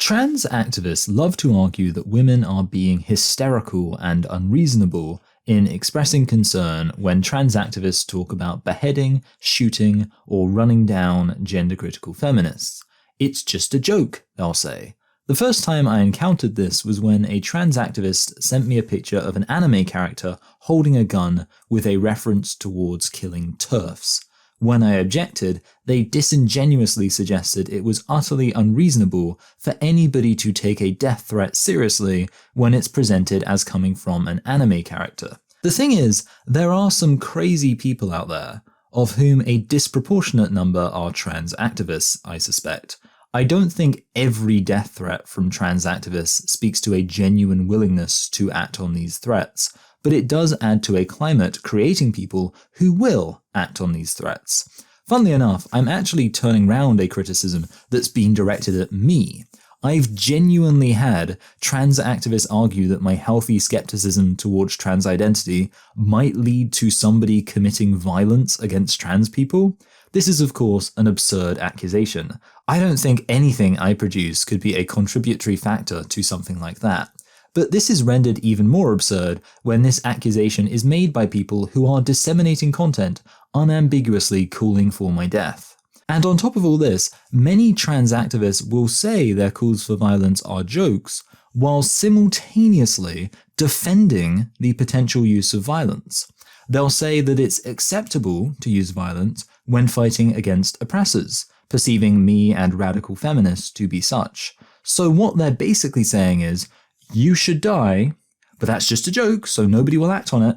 Trans activists love to argue that women are being hysterical and unreasonable in expressing concern when trans activists talk about beheading, shooting, or running down gender-critical feminists. It's just a joke, they'll say. The first time I encountered this was when a trans activist sent me a picture of an anime character holding a gun with a reference towards killing TERFs. When I objected, they disingenuously suggested it was utterly unreasonable for anybody to take a death threat seriously when it's presented as coming from an anime character. The thing is, there are some crazy people out there, of whom a disproportionate number are trans activists, I suspect. I don't think every death threat from trans activists speaks to a genuine willingness to act on these threats, but it does add to a climate creating people who will act on these threats. Funnily enough, I'm actually turning round a criticism that's been directed at me. I've genuinely had trans activists argue that my healthy skepticism towards trans identity might lead to somebody committing violence against trans people. This is, of course, an absurd accusation. I don't think anything I produce could be a contributory factor to something like that. But this is rendered even more absurd when this accusation is made by people who are disseminating content unambiguously calling for my death. And on top of all this, many trans activists will say their calls for violence are jokes, while simultaneously defending the potential use of violence. They'll say that it's acceptable to use violence when fighting against oppressors, perceiving me and radical feminists to be such. So what they're basically saying is, you should die, but that's just a joke, so nobody will act on it.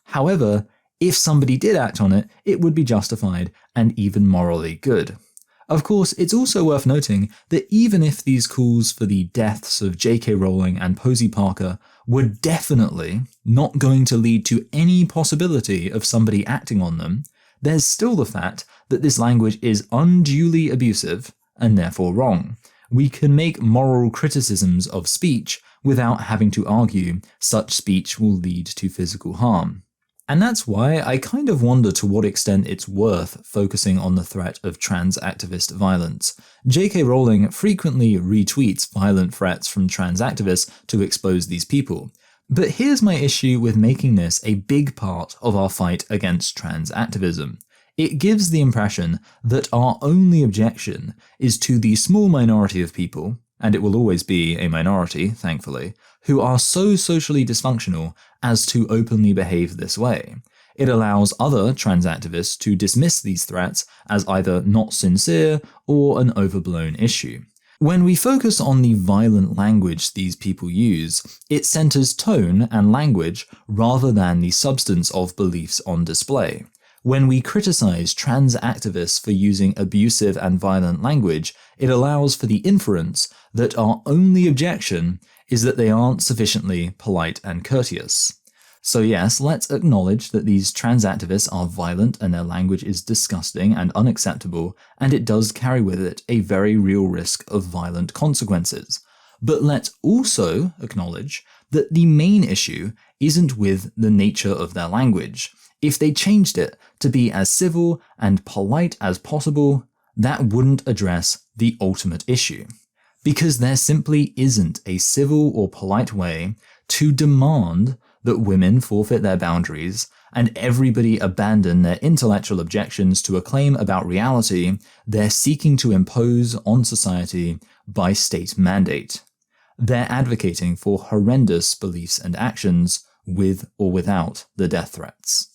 However, if somebody did act on it, it would be justified and even morally good. Of course, it's also worth noting that even if these calls for the deaths of J.K. Rowling and Posey Parker were definitely not going to lead to any possibility of somebody acting on them, there's still the fact that this language is unduly abusive and therefore wrong. We can make moral criticisms of speech without having to argue such speech will lead to physical harm. And that's why I kind of wonder to what extent it's worth focusing on the threat of trans activist violence. J.K. Rowling frequently retweets violent threats from trans activists to expose these people. But here's my issue with making this a big part of our fight against trans activism. It gives the impression that our only objection is to the small minority of people, and it will always be a minority, thankfully, who are so socially dysfunctional as to openly behave this way. It allows other trans activists to dismiss these threats as either not sincere or an overblown issue. When we focus on the violent language these people use, it centers tone and language rather than the substance of beliefs on display. When we criticize trans activists for using abusive and violent language, it allows for the inference that our only objection is that they aren't sufficiently polite and courteous. So yes, let's acknowledge that these trans activists are violent and their language is disgusting and unacceptable, and it does carry with it a very real risk of violent consequences. But let's also acknowledge that the main issue isn't with the nature of their language. If they changed it to be as civil and polite as possible, that wouldn't address the ultimate issue. Because there simply isn't a civil or polite way to demand that women forfeit their boundaries and everybody abandon their intellectual objections to a claim about reality they're seeking to impose on society by state mandate. They're advocating for horrendous beliefs and actions with or without the death threats.